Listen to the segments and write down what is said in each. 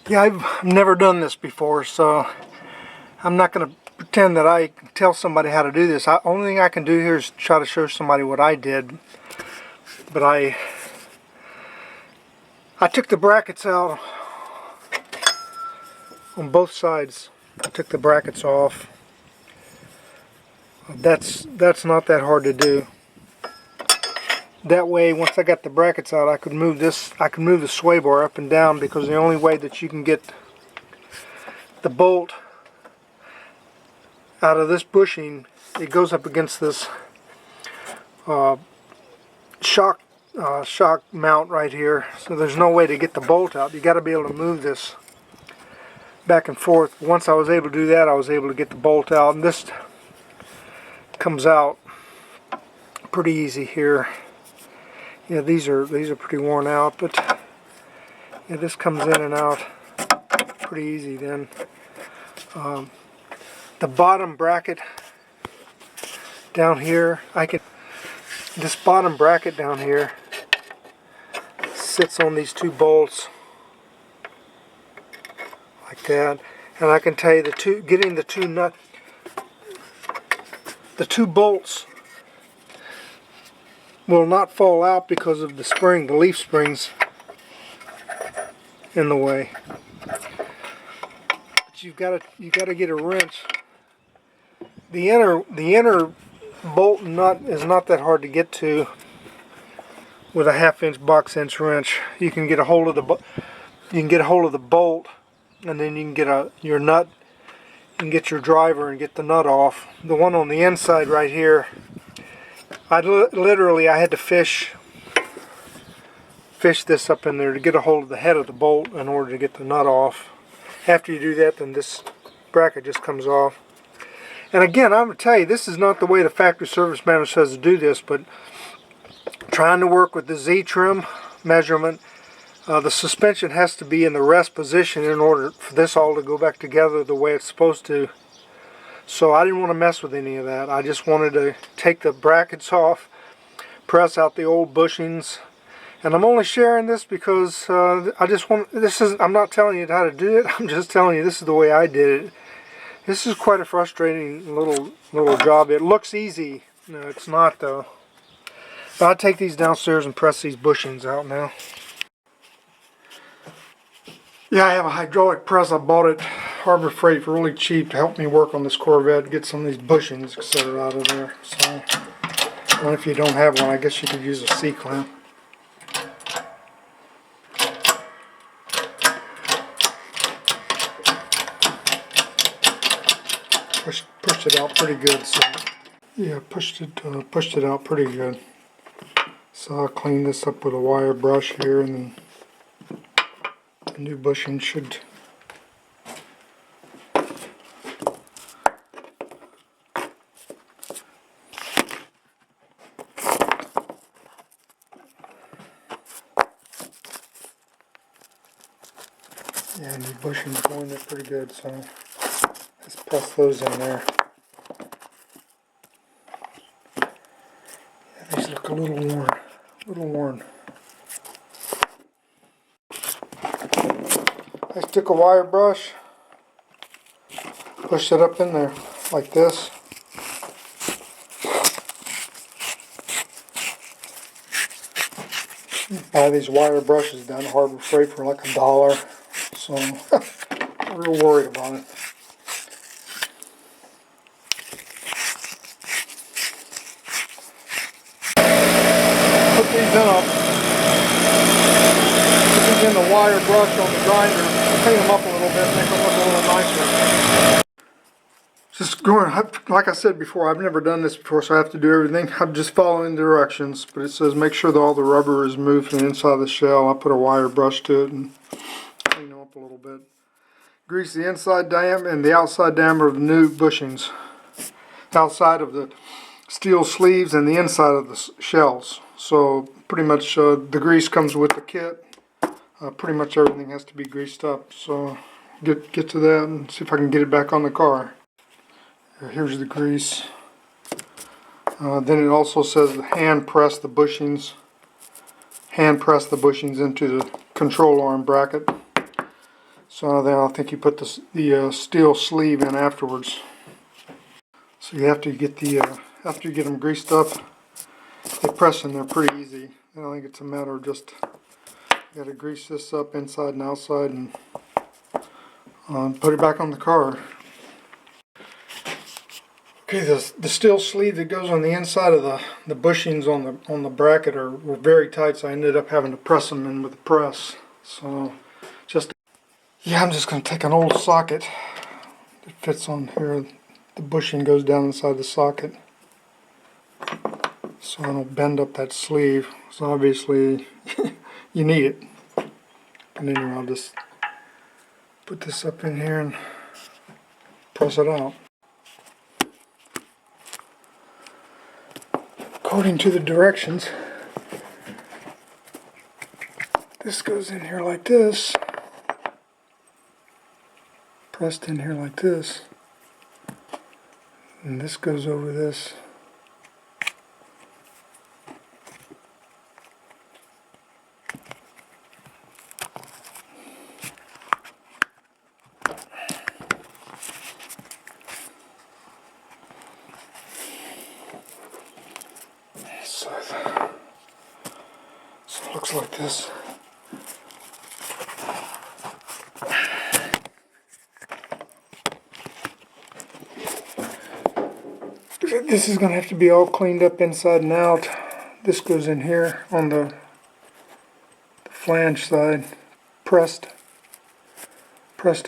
Yeah, I've never done this before, so I'm not going to pretend that I can tell somebody how to do this. Only thing I can do here is try to show somebody what I did. But I took the brackets out on both sides. I took the brackets off. That's not that hard to do. That way, once I got the brackets out, I could move this. I could move the sway bar up and down, because the only way that you can get the bolt out of this bushing, it goes up against this shock mount right here. So there's no way to get the bolt out. You got to be able to move this back and forth. Once I was able to do that, I was able to get the bolt out, and this comes out pretty easy here. Yeah, these are pretty worn out, but yeah, this comes in and out pretty easy then. The bottom bracket down here, this bottom bracket down here sits on these two bolts like that, and I can tell you getting the two bolts will not fall out because of the leaf springs in the way. But you gotta get a wrench. The inner bolt nut is not that hard to get to with a 1/2 inch box inch wrench. You can get a hold of the bolt, and then you can get your nut. You can get your driver and get the nut off. The one on the inside right here, I had to fish this up in there to get a hold of the head of the bolt in order to get the nut off. After you do that, then this bracket just comes off. And again, I'm going to tell you, this is not the way the factory service manual says to do this, but trying to work with the Z trim measurement, the suspension has to be in the rest position in order for this all to go back together the way it's supposed to. So I didn't want to mess with any of that. I just wanted to take the brackets off, press out the old bushings, and I'm only sharing this because I'm not telling you how to do it. I'm just telling you this is the way I did it. This is quite a frustrating little job. It looks easy. No, it's not though. But I'll take these downstairs and press these bushings out now. Yeah, I have a hydraulic press. I bought it Harbor Freight for really cheap to help me work on this Corvette, get some of these bushings, etc. out of there. So, and if you don't have one, I guess you could use a C-clamp. Pushed it out pretty good. So yeah, pushed it out pretty good. So I'll clean this up with a wire brush here, and then the new bushing should. Yeah, new bushings going there pretty good, so let's press those in there. Yeah, these look a little worn. I took a wire brush, pushed it up in there like this. Buy these wire brushes down at Harbor Freight for like $1. So I'm real worried about it. Put these in the wire brush on the grinder, clean them up a little bit, make them look a little nicer. Just going, like I said before, I've never done this before, so I have to do everything. I'm just following directions, but it says make sure that all the rubber is moved from the inside of the shell. I put a wire brush to it and clean them up a little bit. Grease the inside diameter and the outside diameter of the new bushings, outside of the steel sleeves and the inside of the shells. So pretty much the grease comes with the kit. Pretty much everything has to be greased up. So get to that and see if I can get it back on the car. Here's the grease. Then it also says hand press the bushings into the control arm bracket. So then I think you put the steel sleeve in afterwards. So you have to get the after you get them greased up, they press in there pretty easy. I don't think it's a matter of just you got to grease this up inside and outside and put it back on the car. Okay, the steel sleeve that goes on the inside of the bushings on the bracket were very tight, so I ended up having to press them in with a press. So yeah, I'm just going to take an old socket that fits on here. The bushing goes down inside the socket, so I don't bend up that sleeve. So obviously you need it. And anyway, I'll just put this up in here and press it out. According to the directions, this goes in here like this, pressed in here like this, and this goes over this. So it looks like this. This is going to have to be all cleaned up inside and out. This goes in here on the flange side, pressed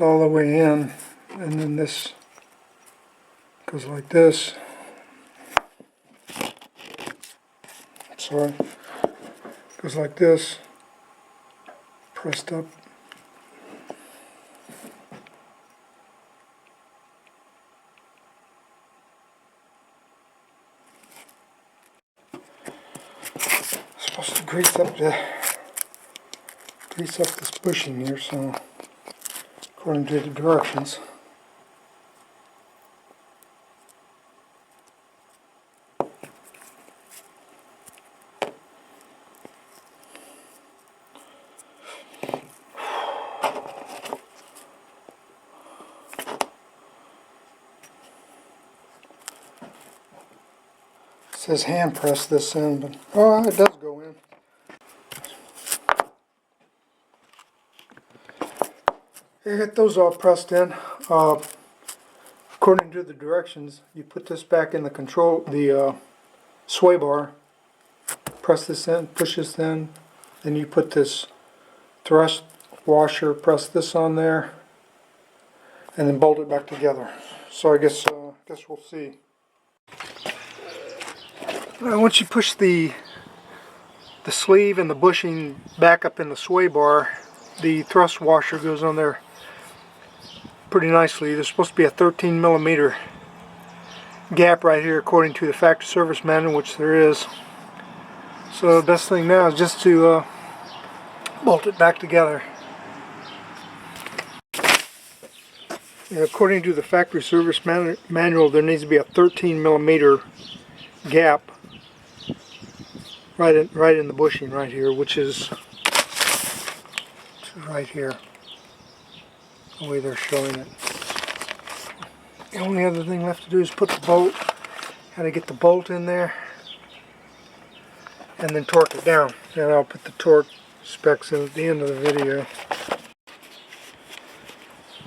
all the way in, and then this goes like this. Sorry, goes like this, pressed up. Supposed to grease up this bushing here, so according to the directions. It says hand press this in, but oh, it does go in. You get those all pressed in. According to the directions, you put this back in the sway bar, press this in, push this in, then you put this thrust washer, press this on there, and then bolt it back together. So I guess we'll see. Once you push the sleeve and the bushing back up in the sway bar, the thrust washer goes on there pretty nicely. There's supposed to be a 13mm gap right here according to the factory service manual, which there is. So the best thing now is just to bolt it back together. Yeah, according to the factory service manual, there needs to be a 13mm gap right in the bushing right here, which is right here, the way they're showing it. The only other thing left to do is put the bolt. How to get the bolt in there and then torque it down. And I'll put the torque specs in at the end of the video.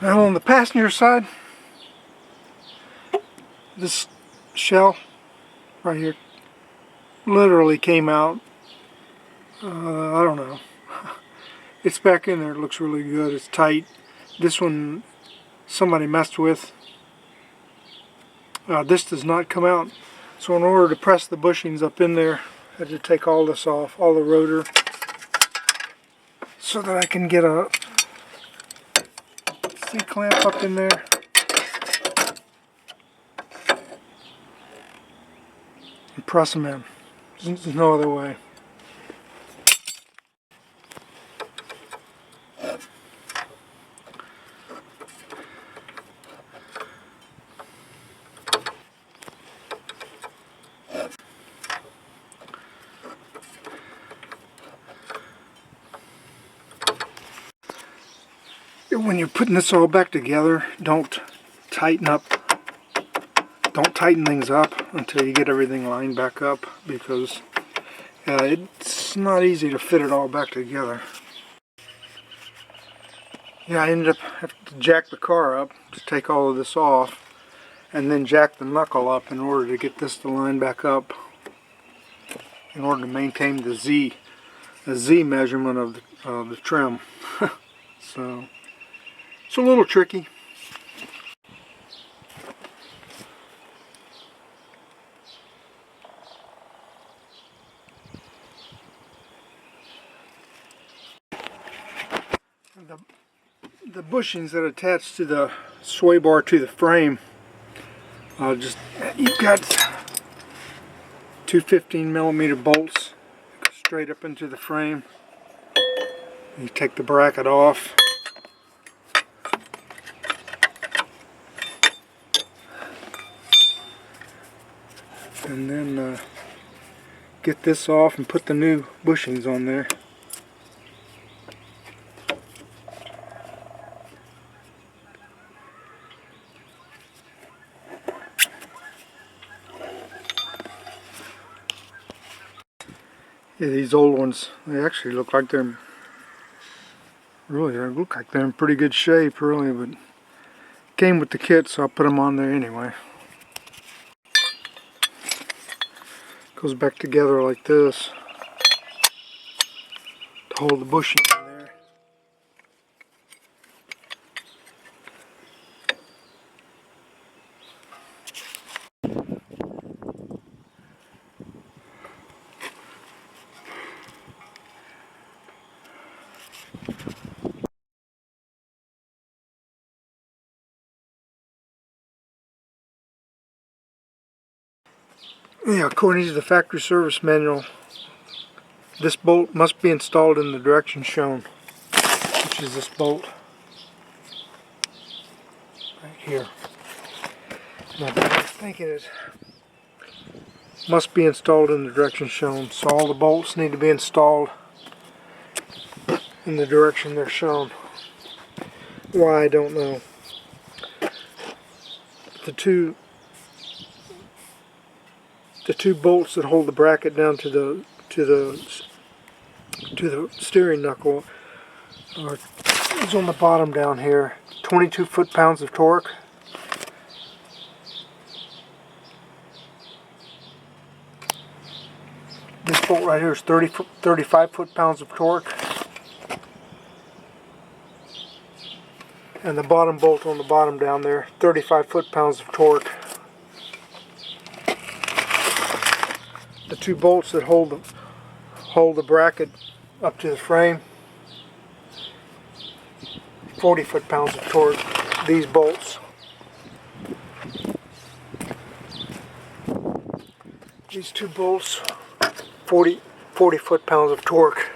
Now on the passenger side, this shell right here literally came out. I don't know. It's back in there. It looks really good. It's tight. This one somebody messed with. This does not come out. So in order to press the bushings up in there, I had to take all this off, all the rotor, so that I can get a C-clamp up in there. And press them in. There's no other way. when you're putting this all back together, don't tighten things up until you get everything lined back up, because it's not easy to fit it all back together. Yeah, I ended up having to jack the car up to take all of this off, and then jack the knuckle up in order to get this to line back up, in order to maintain the Z measurement of the trim. So it's a little tricky. The bushings that attach to the sway bar to the frame, you've got two 15mm bolts straight up into the frame. You take the bracket off. And then get this off and put the new bushings on there. Yeah, these old ones, they actually look like they're in pretty good shape, really, but came with the kit, so I put them on there anyway. Goes back together like this to hold the bushing in there. Yeah, according to the factory service manual, this bolt must be installed in the direction shown, which is this bolt right here. Now, I was thinking it must be installed in the direction shown, so all the bolts need to be installed in the direction they're shown. Why, I don't know. The two bolts that hold the bracket down to the steering knuckle is on the bottom down here. 22 foot-pounds of torque. This bolt right here is 35 foot-pounds of torque. And the bottom bolt on the bottom down there, 35 foot-pounds of torque. The two bolts that hold the bracket up to the frame, 40 foot-pounds of torque. These bolts. These two bolts, 40 foot-pounds of torque.